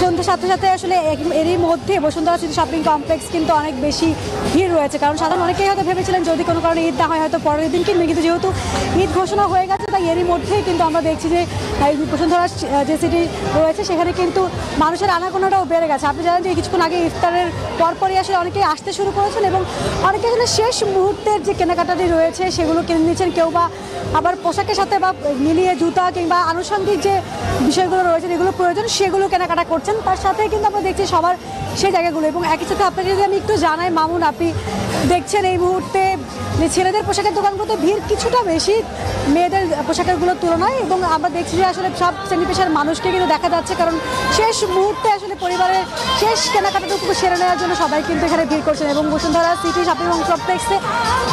Speaker 5: সন্ধ্যার সাথে সাথে আসলে এরই মধ্যে বসুন্ধরা সিটি শপিং কমপ্লেক্স কিন্তু অনেক বেশি ভিড় রয়েছে, কারণ সাধারণ অনেকেই হয়তো ভেবেছিলেন যদি কোনো কারণে ঈদ না হয় হয়তো পরের দিন কিনবে, কিন্তু যেহেতু ঈদ ঘোষণা হয়ে গেছে তাই এরই মধ্যেই কিন্তু আমরা দেখছি যে বসুন্ধরা যে সিটি রয়েছে সেখানে কিন্তু মানুষের আনাগোনাটাও বেড়ে গেছে। আপনি জানেন যে কিছুক্ষণ আগে ইফতারের পরপরই আসলে অনেকেই আসতে শুরু করেছেন এবং অনেকে আসলে শেষ মুহূর্তের যে কেনাকাটাটি রয়েছে সেগুলো কিনে নিচ্ছেন, কেউ বা আবার পোশাকের সাথে বা মিলিয়ে জুতা কিংবা আনুষঙ্গিক যে বিষয়গুলো রয়েছে যেগুলো প্রয়োজন সেগুলো কেনাকাটা করছেন। তার সাথে কিন্তু আমরা দেখছি সবার সেই জায়গাগুলো। এবং একই সাথে আপনাকে যদি আমি একটু জানাই মামুন, আপনি দেখছেন এই মুহূর্তে যে ছেলেদের পোশাকের দোকানগুলোতে ভিড় কিছুটা বেশি মেয়েদের পোশাকেরগুলোর তুলনায়, এবং আমরা দেখছি যে আসলে সব শ্রেণী পেশার মানুষকে কিন্তু দেখা যাচ্ছে, কারণ শেষ মুহূর্তে আসলে পরিবারের শেষ কেনাকাটাটুকু সেরে নেওয়ার জন্য সবাই কিন্তু এখানে ভিড় করছেন। এবং বসুন্ধরা সিটি শপিং কমপ্লেক্সে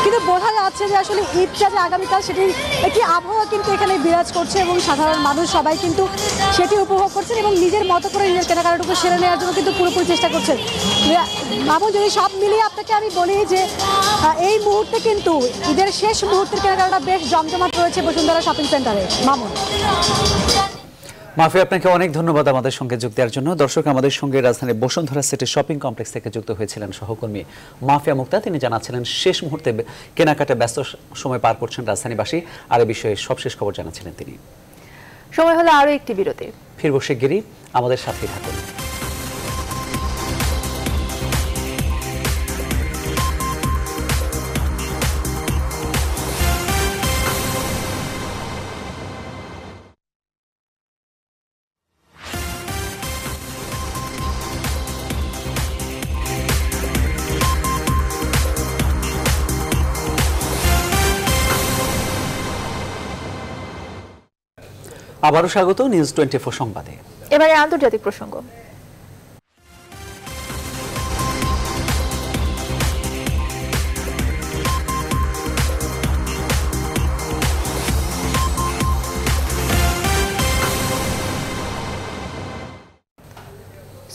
Speaker 5: কিন্তু বোঝা যাচ্ছে যে আসলে ঈদটা যে আগামীকাল সেটির একটি আবহাওয়া কিন্তু এখানে বিরাজ করছে এবং সাধারণ মানুষ সবাই কিন্তু সেটি উপভোগ করছেন এবং নিজের মতো করে নিজের কেনাকাটাটুকু সেরে নেওয়ার জন্য কিন্তু পুরোপুরি চেষ্টা করছেন। মামুন, যদি সব মিলিয়ে আপনাকে আমি বলি যে এই মুহূর্তে কিন্তু ঈদের শেষ মুহূর্তের কেনাকাটা বেশ জমজমাট রয়েছে বসুন্ধরা শপিং সেন্টারে। মামুন।
Speaker 1: মাফিয়া, আপনাকে অনেক ধন্যবাদ আমাদের সঙ্গে যোগ দেওয়ার জন্য। দর্শক, আমাদের সঙ্গে রাজধানীর বসুন্ধরা সিটি শপিং কমপ্লেক্স থেকে যুক্ত হয়েছিলেন সহকর্মী মাফিয়া মুক্তা। তিনি জানাচ্ছিলেন শেষ মুহূর্তে কেনাকাটা ব্যস্ত সময় পার করছেন রাজধানীবাসী, আর এই বিষয়ে সবশেষ খবর জানাচ্ছিলেন তিনি।
Speaker 2: সময় হলো আরো একটি বিরতি,
Speaker 1: ফিরবো শিগগিরই, আমাদের সাথেই থাকুন। আবারও স্বাগত নিউজ 24 সংবাদে।
Speaker 2: এবারে আন্তর্জাতিক প্রসঙ্গ।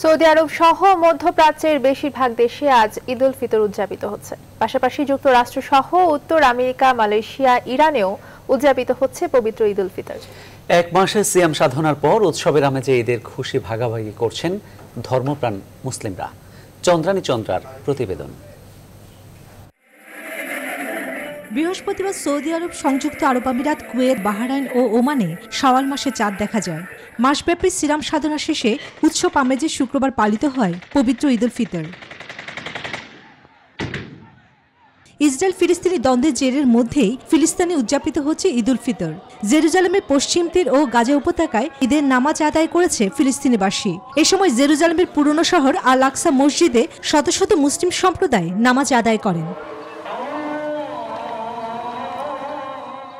Speaker 2: সৌদি আরব সহ মধ্যপ্রাচ্যের বেশিরভাগ দেশে আজ ঈদ উল ফিতর উদযাপিত হচ্ছে। পাশাপাশি যুক্তরাষ্ট্র সহ উত্তর আমেরিকা, মালয়েশিয়া, ইরানেও উদযাপিত হচ্ছে পবিত্র ঈদ উল ফিতর।
Speaker 1: এক মাসের সিয়াম সাধনার পর উৎসবের আমেজে ঈদের খুশি ভাগাভাগি করছেন ধর্মপ্রাণ মুসলিমরা। চন্দ্রানী চন্দ্রার প্রতিবেদন।
Speaker 7: বৃহস্পতিবার সৌদি আরব, সংযুক্ত আরব আমিরাত, কুয়েত, বাহরাইন ও ওমানে শাওয়াল মাসে চাঁদ দেখা যায়। মাসব্যাপী সিয়াম সাধনা শেষে উৎসব আমেজে শুক্রবার পালিত হয় পবিত্র ঈদ উল ফিতর। ইসরায়েল ফিলিস্তিনি দ্বন্দ্বের জেরের মধ্যেই ফিলিস্তিনে উদযাপিত হচ্ছে ঈদ উল ফিতর। জেরুজালেমের পশ্চিম তীর ও গাজা উপত্যকায় ঈদের নামাজ আদায় করেছে ফিলিস্তিনিবাসী। এ সময় জেরুজালেমের পুরনো শহর আল আকসা মসজিদে শত শত মুসলিম সম্প্রদায় নামাজ আদায় করেন।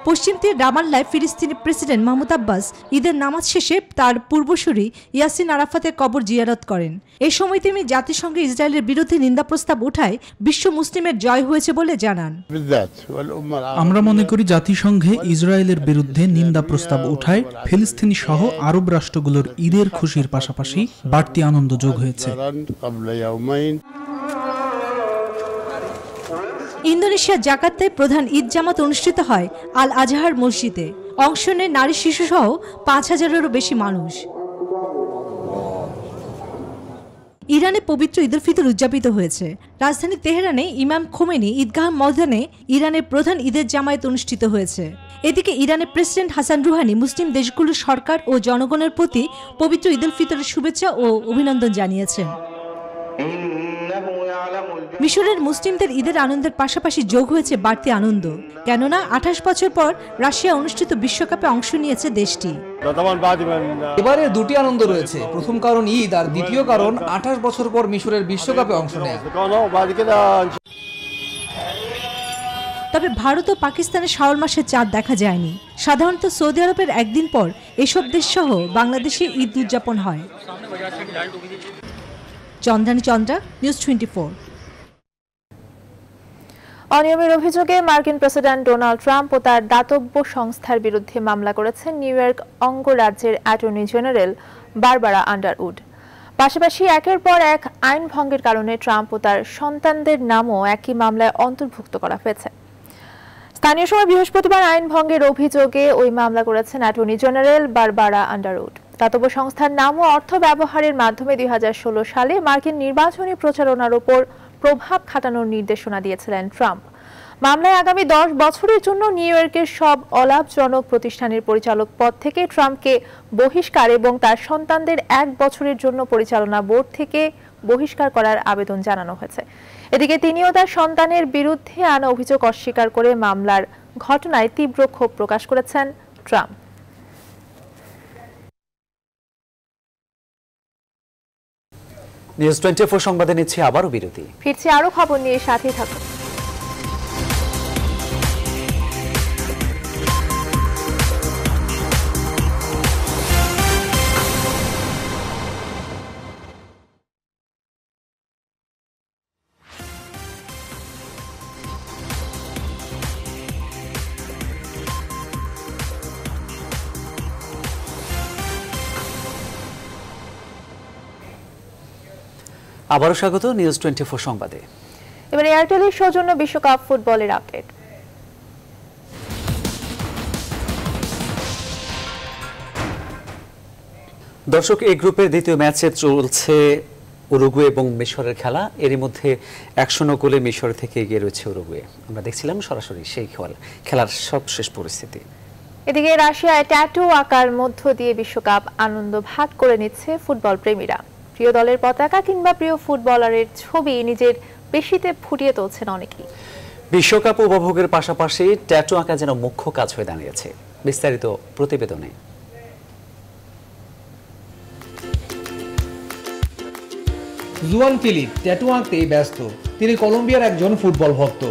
Speaker 7: পশ্চিম তীর রামাল্লায় ফিলিস্তিনি প্রেসিডেন্ট মাহমুদ আব্বাস ঈদের নামাজ শেষে তার পূর্বসূরি ইয়াসিন আরাফাতের কবর জিয়ারত করেন। এ সময় তিনি জাতিসংঘে ইসরায়েলের বিরুদ্ধে নিন্দা প্রস্তাব ওঠায় বিশ্ব মুসলিমের জয় হয়েছে বলে জানান।
Speaker 8: আমরা মনে করি জাতিসংঘে ইসরায়েলের বিরুদ্ধে নিন্দা প্রস্তাব ওঠায় ফিলিস্তিনি সহ আরব রাষ্ট্রগুলোর ঈদের খুশির পাশাপাশি বাড়তি আনন্দ যোগ হয়েছে।
Speaker 7: ইন্দোনেশিয়ার জাকার্তায় প্রধান ঈদ জামাত অনুষ্ঠিত হয় আল আজহার মসজিদে। অংশ নেয় নারী, শিশু সহ 5000-এরও বেশি মানুষ। ইরানে পবিত্র ঈদ উল ফিতর উদযাপিত হয়েছে। রাজধানী তেহরানে ইমাম খোমেনি ঈদগাহ ময়দানে ইরানের প্রধান ঈদের জামায়াত অনুষ্ঠিত হয়েছে। এদিকে ইরানের প্রেসিডেন্ট হাসান রুহানি মুসলিম দেশগুলোর সরকার ও জনগণের প্রতি পবিত্র ঈদ উল ফিতরের শুভেচ্ছা ও অভিনন্দন জানিয়েছেন। মিশরের মুসলিমদের ঈদের আনন্দের পাশাপাশি যোগ হয়েছে বাড়তি আনন্দ, কেননা 28 বছর পর রাশিয়া অনুষ্ঠিত বিশ্বকাপে অংশ নিয়েছে দেশটি।
Speaker 9: এবারে দুটি আনন্দ রয়েছে। প্রথম কারণ ঈদ, আর দ্বিতীয় কারণ 28 বছর পর মিশরের বিশ্বকাপে অংশ নেয়া।
Speaker 7: তবে ভারত ও পাকিস্তানের শাওয়াল মাসে চাঁদ দেখা যায়নি। সাধারণত সৌদি আরবের একদিন পর এসব দেশ সহ বাংলাদেশে ঈদ উদযাপন হয়। চন্দ্রানী চন্দ্রা, নিউজ 24।
Speaker 2: অনিয়মের অভিযোগে মার্কিন প্রেসিডেন্ট ডোনাল্ড ট্রাম্প ও তার দাতব্য সংস্থার বিরুদ্ধে মামলা করেছেন নিউ ইয়র্ক অঙ্গরাজ্যের অ্যাটর্নি জেনারেল বারবারা আন্ডারউড। পাশাপাশি একের পর এক আইন ভঙ্গের কারণে ট্রাম্প ও তার সন্তানদের নামও একই মামলায় অন্তর্ভুক্ত করা হয়েছে। স্থানীয় সময় বৃহস্পতিবার আইন ভঙ্গের অভিযোগে ওই মামলা করেছেন অ্যাটর্নি জেনারেল বারবারা আন্ডারউড। দাতব্য সংস্থার নাম ও অর্থ ব্যবহারের মাধ্যমে 2016 সালে মার্কিন নির্বাচনী প্রচারণার উপর প্রভাব খাটানোর নির্দেশনা দিয়েছিলেন ট্রাম্প। মামলায় আগামী 10 বছরের জন্য নিউ ইয়র্কের সব অলাভজনক প্রতিষ্ঠানের পরিচালক পদ থেকে ট্রাম্পকে বহিষ্কার এবং তার সন্তানদের 1 বছরের জন্য পরিচালনা বোর্ড থেকে বহিষ্কার করার আবেদন জানানো হয়েছে। এদিকে তিনিও তার সন্তানের বিরুদ্ধে আনা অভিযোগ অস্বীকার করে মামলার ঘটনায় তীব্র ক্ষোভ প্রকাশ করেছেন ট্রাম্প।
Speaker 1: নিউজ 24 সংবাদে নিচ্ছে আবারও বিরতি।
Speaker 2: ফিরছি আরো খবর নিয়ে, সাথেই থাকুন।
Speaker 1: আবারও স্বাগত নিউজ 24 সংবাদে।
Speaker 2: এবার এয়ারটেলের সৌজন্য বিশ্বকাপ ফুটবলের আপডেট।
Speaker 1: দর্শক, এই গ্রুপের দ্বিতীয় ম্যাচে চলছে উরুগুয়ে এবং মিশরের খেলা। এরই মধ্যে 100 গোলে মিশর থেকে এগিয়ে রয়েছে উরুগুয়ে। আমরা দেখছিলাম সরাসরি সেই খেলার সবশেষ পরিস্থিতি।
Speaker 2: এদিকে রাশিয়ায় ট্যাটু আঁকার মধ্য দিয়ে বিশ্বকাপ আনন্দ ভাগ করে নিচ্ছে ফুটবল প্রেমীরা। প্রিয় দলের পতাকা কিংবা প্রিয় ফুটবলারের ছবি নিজের পেশিতে ফুটিয়ে তুলছেন অনেকেই।
Speaker 1: বিশ্বকাপ উপভোগের পাশাপাশি ট্যাটু আঁকা যেন মুখ্য কাজ হয়ে দাঁড়িয়েছে। বিস্তারিত প্রতিবেদনে।
Speaker 9: জুয়ান ফিলিপ ট্যাটু আঁকতেই ব্যস্ত। তিনি কলম্বিয়ার একজন ফুটবল ভক্ত।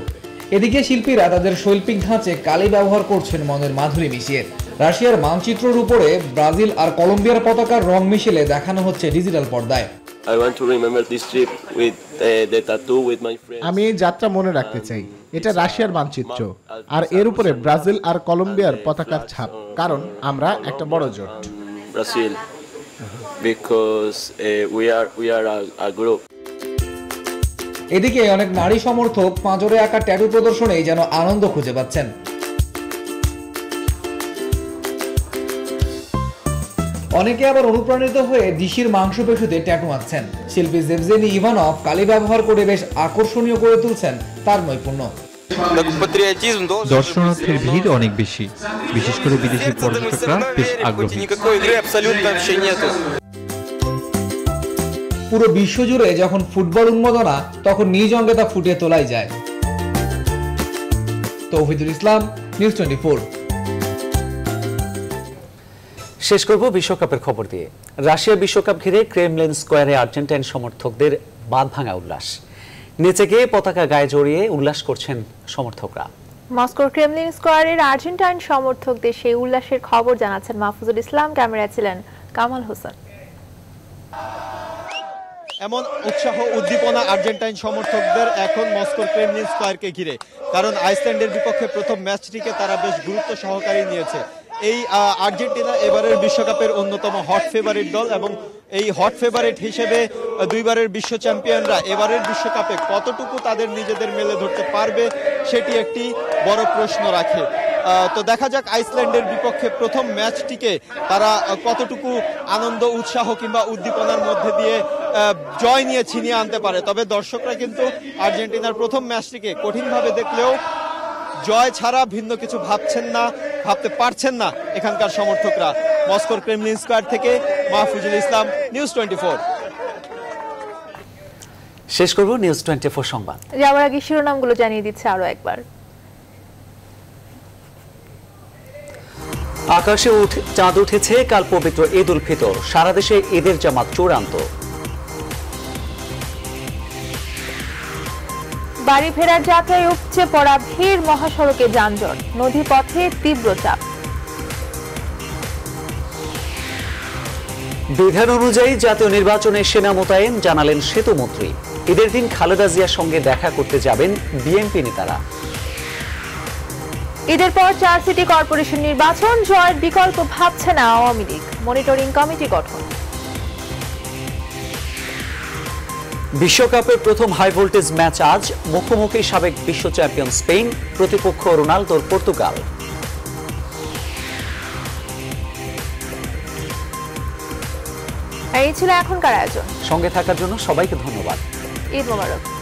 Speaker 9: এদিকে শিল্পীরা তাদের শৈল্পিক ধাঁচে কালি ব্যবহার করছেন মনের মাধুরী মিশিয়ে। রাশিয়ার মানচিত্রের উপরে ব্রাজিল আর কলম্বিয়ার পতাকার রং মিশেলে দেখানো হচ্ছে ডিজিটাল পর্দায়।
Speaker 4: আমি এই যাত্রা মনে রাখতে চাই। এটা রাশিয়ার মানচিত্র, আর এর উপরে ব্রাজিল আর কলম্বিয়ার পতাকার ছাপ, কারণ আমরা একটা বড় জোট।
Speaker 10: Brazil, because we are a group.
Speaker 9: এদিকে অনেক নারী সমর্থক পাঁজরে আঁকা ট্যাটু প্রদর্শনে যেন আনন্দ খুঁজে পাচ্ছেন। অনেকে আবার অনুপ্রাণিত হয়ে ডিশির মাংসপেশিতে ট্যাটু আঁকছেন। শিল্পী জেভজেনি ইভানভ কালি ব্যবহার করে বেশ আকর্ষণীয় করে তুলছেন তার নৈপুণ্য।
Speaker 11: দর্শনার্থীর ভিড় অনেক বেশি, বিশেষ করে বিদেশি পর্যটকরা বেশ আগ্রহী।
Speaker 9: পুরো বিশ্বজুড়ে যখন ফুটবল উন্মাদনা, তখন নিজ অঙ্গে তা ফুটিয়ে তোলাই যায়। তৌহিদুল ইসলাম, নিউজ 24।
Speaker 1: শেষ করব বিশ্বকাপের খবর দিয়ে। রাশিয়া বিশ্বকাপ ঘিরে ক্রেমলিন স্কোয়ারে আর্জেন্টাইন সমর্থকদের বাঁধ ভাঙা উল্লাস। নিচে গিয়ে পতাকা গায়ে জড়িয়ে উল্লাস করছেন সমর্থকরা।
Speaker 2: মস্কোর ক্রেমলিন স্কোয়ারের আর্জেন্টাইন সমর্থকদের সেই উল্লাসের খবর জানাচ্ছেন মাহফুজুল ইসলাম। ক্যামেরায় ছিলেন কামাল হোসেন।
Speaker 12: এমন উৎসাহ উদ্দীপনা আর্জেন্টাইন সমর্থকদের এখন মস্কোর ক্রেমলিন স্কোয়ারকে ঘিরে, কারণ আইসল্যান্ডের বিপক্ষে প্রথম ম্যাচটিকে তারা বেশ গুরুত্ব সহকারে নিয়েছে। এই আর্জেন্টিনা এবারের বিশ্বকাপের অন্যতম হট ফেভারিট দল, এবং এই হট ফেভারিট হিসেবে দুইবারের বিশ্ব চ্যাম্পিয়নরা এবারের বিশ্বকাপে কতটুকু তাদের নিজেদের মেলে ধরতে পারবে সেটি একটি বড় প্রশ্ন রাখে। তো দেখা যাক আইসল্যান্ডের বিপক্ষে প্রথম ম্যাচটিকে তারা কতটুকু আনন্দ, উৎসাহ কিংবা উদ্দীপনার মধ্যে দিয়ে জয় নিয়ে ছিনিয়ে আনতে পারে। তবে দর্শকরা কিন্তু আর্জেন্টিনার প্রথম ম্যাচটিকে কঠিনভাবে দেখলেও জয় ছাড়া ভিন্ন কিছু ভাবতে পারছেন না এখানকার সমর্থকরা। মস্কোর ক্রেমলিন স্কোয়ার থেকে মাহফুজুল ইসলাম, নিউজ 24।
Speaker 1: শেষ করব নিউজ 24 সংবাদ।
Speaker 2: যাওয়ার আগে শিরোনামগুলো জানিয়ে দিচ্ছে আরো একবার।
Speaker 1: আকাশে চাঁদ উঠেছে, কাল পবিত্র ঈদ উল ফিতর। সারা দেশে ঈদের জামাত চূড়ান্ত।
Speaker 2: বাড়ি ফেরার যাত্রায় উপচে পড়া ভিড়, মহাসড়কে যানজট, নদীপথে তীব্র চাপ।
Speaker 1: বিধান অনুযায়ী জাতীয় নির্বাচনে সেনা মোতায়েন, জানালেন সেতুমন্ত্রী। ঈদের দিন খালেদা জিয়ার সঙ্গে দেখা করতে যাবেন বিএনপি নেতারা।
Speaker 2: ঈদের পর 4 সিটি কর্পোরেশন নির্বাচন, জয়ের বিকল্প ভাবছে না আওয়ামী লীগ, মনিটরিং কমিটি গঠন।
Speaker 1: বিশ্বকাপের প্রথম হাই ভোল্টেজ ম্যাচ আজ, মুখোমুখি সাবেক বিশ্ব চ্যাম্পিয়ন স্পেন, প্রতিপক্ষ রোনালদোর পর্তুগাল।
Speaker 2: এই ছিল এখনকার আয়োজন।
Speaker 1: সঙ্গে থাকার জন্য সবাইকে ধন্যবাদ।
Speaker 2: ঈদ মোবারক।